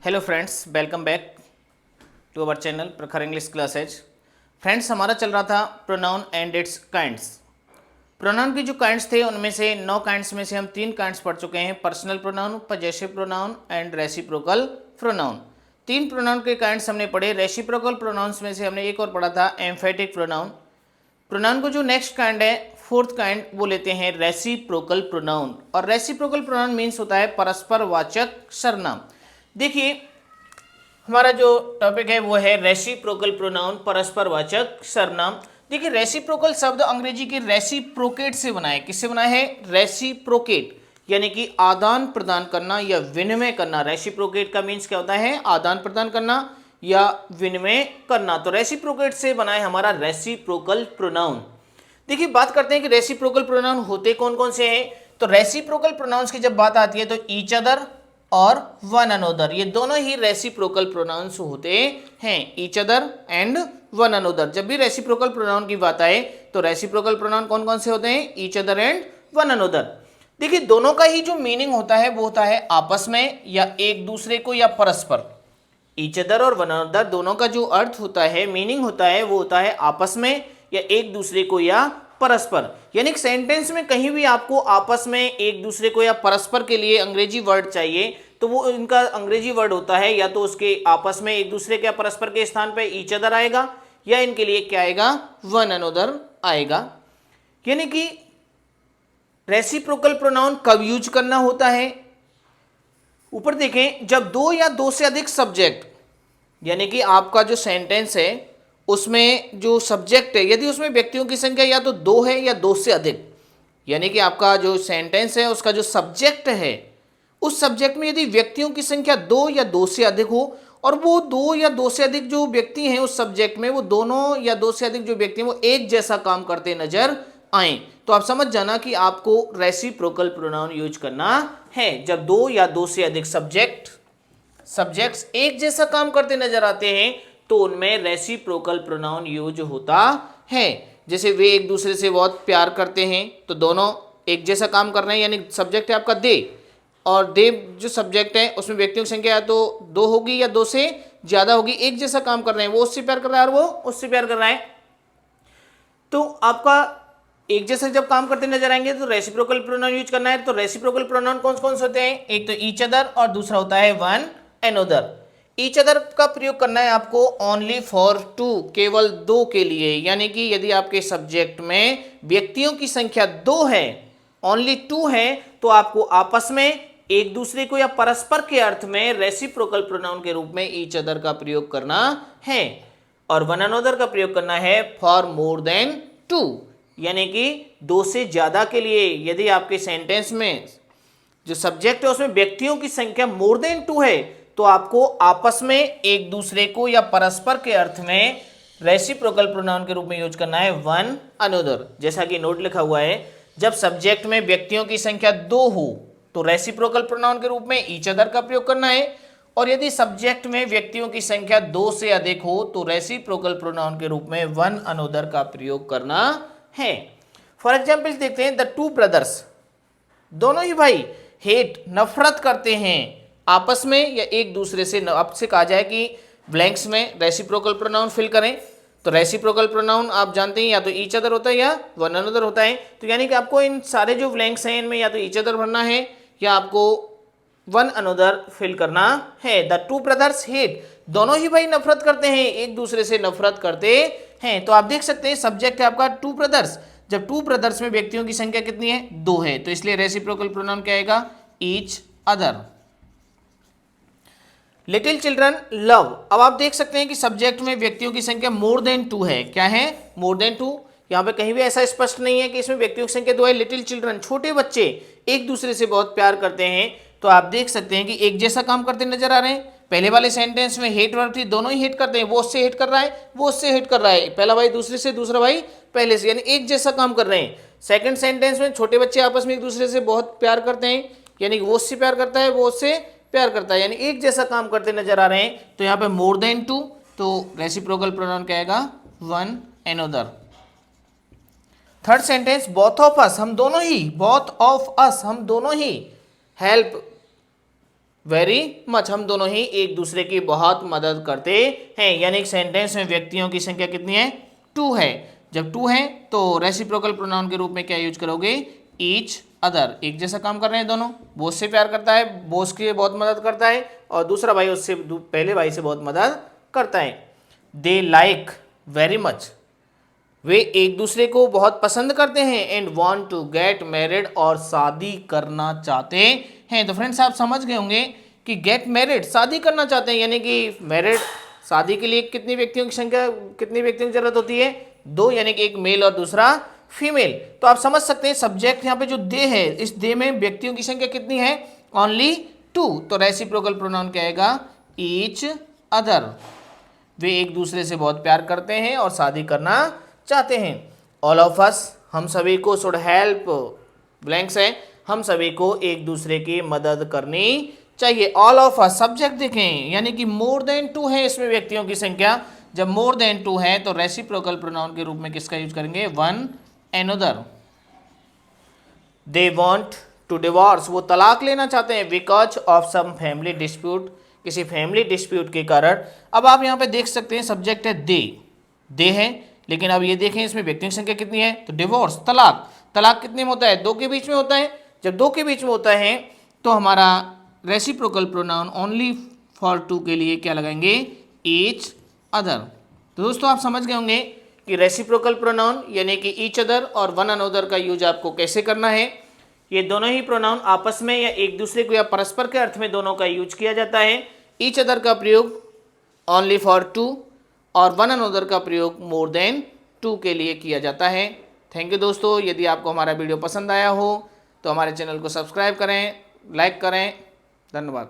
Hello friends, welcome back to our channel Prakhar English classes. Friends, हमारा चल रहा था pronoun and its kinds. Pronoun की जो काइंड्स थे उनमें से 9 काइंड्स में से हम 3 काइंड्स पढ़ चुके हैं, personal pronoun, possessive pronoun and reciprocal pronoun. 3 pronoun के काइंड्स हमने पढ़े। रेसिप्रोकल प्रोनाउंस में से हमने एक और पढ़ा था एम्फेटिक प्रोनाउन। प्रोनाउन को जो नेक्स्ट काइंड है, फोर्थ काइंड, वो लेते हैं रेसिप्रोकल प्रोनाउन। और रेसिप्रोकल प्रोनाउन मीन्स होता है परस्पर वाचक सर्वनाम। देखिए, हमारा जो टॉपिक है वो है रेसिप्रोकल प्रोनाउन, परस्पर वाचक सर्वनाम। देखिए, रेसिप्रोकल शब्द अंग्रेजी के रेसिप्रोकेट से बना है। किससे बना है? रेसिप्रोकेट, यानी कि आदान प्रदान करना या विनिमय करना। रेसिप्रोकेट का मीन्स क्या होता है? आदान प्रदान करना या विनिमय करना। तो रेसिप्रोकेट से बना है हमारा रेसिप्रोकल प्रोनाउन। देखिए, बात करते हैं कि रेसिप्रोकल प्रोनाउन होते कौन कौन से हैं। तो रेसिप्रोकल प्रोनाउंस की जब बात आती है तो ईच अदर और वन अनोदर, ये दोनों ही रेसिप्रोकल प्रोनाउंस होते हैं। Each other and one another. जब भी रेसिप्रोकल प्रोनाउन की बात आए तो रेसिप्रोकल प्रोनाउन कौन कौन से होते हैं? Each other and one another. देखिए, दोनों का ही जो मीनिंग होता है वो होता है आपस में या एक दूसरे को या परस्पर। ईच अदर और वन अनदर दोनों का जो अर्थ होता है, मीनिंग होता है, वो होता है आपस में या एक दूसरे को या परस्पर। यानी कि सेंटेंस में कहीं भी आपको आपस में, एक दूसरे को या परस्पर के लिए अंग्रेजी वर्ड चाहिए तो वो इनका अंग्रेजी वर्ड होता है या तो उसके आपस में एक दूसरे के या परस्पर के स्थान पे ईच अदर आएगा या इनके लिए क्या आएगा? वन अनदर आएगा। यानी कि रेसिप्रोकल प्रोनाउन कब यूज करना होता है? ऊपर देखें, जब दो या दो से अधिक सब्जेक्ट, यानी कि आपका जो सेंटेंस है उसमें जो सब्जेक्ट है, यदि उसमें व्यक्तियों की संख्या या तो 2 है या 2 से अधिक, यानी कि आपका जो सेंटेंस है उसका जो सब्जेक्ट है, उस सब्जेक्ट में यदि व्यक्तियों की संख्या 2 या 2 से अधिक हो और वो 2 या 2 से अधिक जो व्यक्ति हैं उस सब्जेक्ट में, वो दोनों या 2 से अधिक जो व्यक्ति हैं वो एक जैसा काम करते नजर आए, तो आप समझ जाना कि आपको रेसिप्रोकल प्रोनाउन यूज करना है। जब 2 या 2 से अधिक सब्जेक्ट्स एक जैसा काम करते नजर आते हैं तो उनमें रेसिप्रोकल प्रोनाउन यूज होता है। जैसे वे एक दूसरे से बहुत प्यार करते हैं तो दोनों एक जैसा काम कर रहे हैं, यानी सब्जेक्ट है आपका दे, और दे जो सब्जेक्ट है उसमें व्यक्तियों की संख्या या तो 2 होगी या 2 से ज्यादा होगी, एक जैसा काम कर रहे हैं। वो उससे प्यार कर रहा है और वो उससे प्यार कर रहा है, तो आपका एक जैसा जब काम करते नजर आएंगे तो रेसिप्रोकल प्रोनाउन यूज करना है। तो रेसिप्रोकल प्रोनाउन कौन कौन से होते हैं? एक तो ईच अदर और दूसरा होता है वन अनदर। ईच अदर का प्रयोग करना है आपको ओनली फॉर टू, केवल 2 के लिए। यानी कि यदि आपके सब्जेक्ट में व्यक्तियों की संख्या 2 है, ओनली 2 है, तो आपको आपस में, एक दूसरे को या परस्पर के अर्थ में रेसिप्रोकल प्रोनाउन के रूप में ईच अदर का प्रयोग करना है। और वन अनदर का प्रयोग करना है फॉर मोर देन 2, यानी कि 2 से ज्यादा के लिए। यदि आपके सेंटेंस में जो सब्जेक्ट है उसमें व्यक्तियों की संख्या मोर देन 2 है तो आपको आपस में, एक दूसरे को या परस्पर के अर्थ में रेसिप्रोकल प्रोनाउन के रूप में यूज करना है वन अनदर। जैसा कि नोट लिखा हुआ है, जब सब्जेक्ट में व्यक्तियों की संख्या 2 हो तो रेसिप्रोकल प्रोनाउन के रूप में ईच अदर का प्रयोग करना है, और यदि सब्जेक्ट में व्यक्तियों की संख्या 2 से अधिक हो तो रेसिप्रोकल प्रोनाउन के रूप में वन अनदर का प्रयोग करना है। फॉर एग्जाम्पल देखते हैं, द टू ब्रदर्स, दोनों ही भाई हेट, नफरत करते हैं आपस में या एक दूसरे से। आपसे कहा जाए कि ब्लैंक्स में रेसिप्रोकल प्रोनाउन फिल करें, तो रेसिप्रोकल प्रोनाउन आप जानते हैं या तो ईच अदर होता है या वन अनदर होता है। तो यानी कि आपको इन सारे जो ब्लैंक्स हैं इनमें या तो ईच अदर भरना है या आपको वन अनदर फिल करना है। द टू ब्रदर्स हेट, दोनों ही भाई नफरत करते हैं, एक दूसरे से नफरत करते हैं। तो आप देख सकते हैं सब्जेक्ट है आपका टू ब्रदर्स, जब टू ब्रदर्स में व्यक्तियों की संख्या कितनी है? 2 है, तो इसलिए रेसिप्रोकल प्रोनाउन क्या आएगा? Each other. Little children love, अब आप देख सकते हैं कि सब्जेक्ट में व्यक्तियों की संख्या मोर देन 2 है। क्या है? More than 2। यहाँ पे कहीं भी ऐसा स्पष्ट नहीं है कि इसमें व्यक्तियों की संख्या 2 है। लिटिल चिल्ड्रन, छोटे बच्चे एक दूसरे से बहुत प्यार करते हैं, तो आप देख सकते हैं कि एक जैसा काम करते नजर आ रहे हैं। पहले वाले सेंटेंस में हेट वर्ब थी, दोनों ही हेट करते हैं, वो उससे हेट कर रहा है, वो उससे हेट कर रहा है, पहला भाई दूसरे से, दूसरा भाई पहले से, यानी एक जैसा काम कर रहे हैं। सेकंड सेंटेंस में छोटे बच्चे आपस में एक दूसरे से बहुत प्यार करते हैं, यानी वो उससे प्यार करता है, वो उससे प्यार करता है, यानी एक जैसा काम करते नजर आ रहे हैं। तो यहाँ पे मोर देन 2, तो रेसिप्रोकल प्रोनाउन क्या आएगा? One another. Third sentence, both of us, हम दोनों ही, बोथ ऑफ अस, हम दोनों ही, हेल्प वेरी मच, हम दोनों ही एक दूसरे की बहुत मदद करते हैं। यानी एक सेंटेंस में व्यक्तियों की संख्या कितनी है, 2 है। जब 2 है तो रेसिप्रोकल प्रोनाउन के रूप में क्या यूज करोगे, ईच अदर। एक जैसा काम कर रहे हैं दोनों, बॉस से प्यार करता है, बॉस की बहुत मदद करता है, और दूसरा भाई उससे पहले भाई से बहुत मदद करता है। दे लाइक वेरी मच, वे एक दूसरे को बहुत पसंद करते हैं। And want to get married, और शादी करना चाहते हैं। तो फ्रेंड्स आप समझ गए होंगे कि गेट मैरिड शादी करना चाहते हैं, यानी कि मैरिड शादी के लिए कितनी व्यक्तियों की संख्या, कितनी व्यक्तियों की जरूरत होती है, 2, यानी कि एक मेल और दूसरा फीमेल। तो आप समझ सकते हैं सब्जेक्ट यहाँ पे जो दे है, इस दे में व्यक्तियों की संख्या कितनी है, ओनली 2। तो रेसिप्रोकल प्रोनाउन क्या आएगा, ईच अदर। वे एक दूसरे से बहुत प्यार करते हैं और शादी करना चाहते हैं। ऑल ऑफ अस, हम सभी को, शुड हेल्प ब्लैंक्स है, हम सभी को एक दूसरे की मदद करनी चाहिए। ऑल ऑफ अस सब्जेक्ट देखें, यानी कि मोर देन 2 है इसमें व्यक्तियों की संख्या। जब मोर देन 2 है तो रेसिप्रोकल प्रोनाउन के रूप में किसका यूज करेंगे, one another. They want to divorce, वो तलाक लेना चाहते हैं, because of some family dispute, किसी फैमिली डिस्प्यूट के कारण। अब आप यहाँ पे देख सकते हैं सब्जेक्ट है दे है, लेकिन अब ये देखें इसमें व्यक्तियों की संख्या कितनी है, तो डिवोर्स तलाक, तलाक कितने में होता है, 2 के बीच में होता है। जब 2 के बीच में होता है तो हमारा रेसिप्रोकल प्रोनाउन ओनली फॉर 2 के लिए क्या लगाएंगे, ईच अदर। तो दोस्तों आप समझ गए होंगे कि रेसिप्रोकल प्रोनाउन यानी कि ईच अदर और वन अनदर का यूज आपको कैसे करना है। ये दोनों ही प्रोनाउन आपस में या एक दूसरे को या परस्पर के अर्थ में दोनों का यूज किया जाता है। ईच अदर का प्रयोग ओनली फॉर 2 और वन अनदर का प्रयोग मोर देन 2 के लिए किया जाता है। थैंक यू दोस्तों, यदि आपको हमारा वीडियो पसंद आया हो तो हमारे चैनल को सब्सक्राइब करें, लाइक करें। धन्यवाद।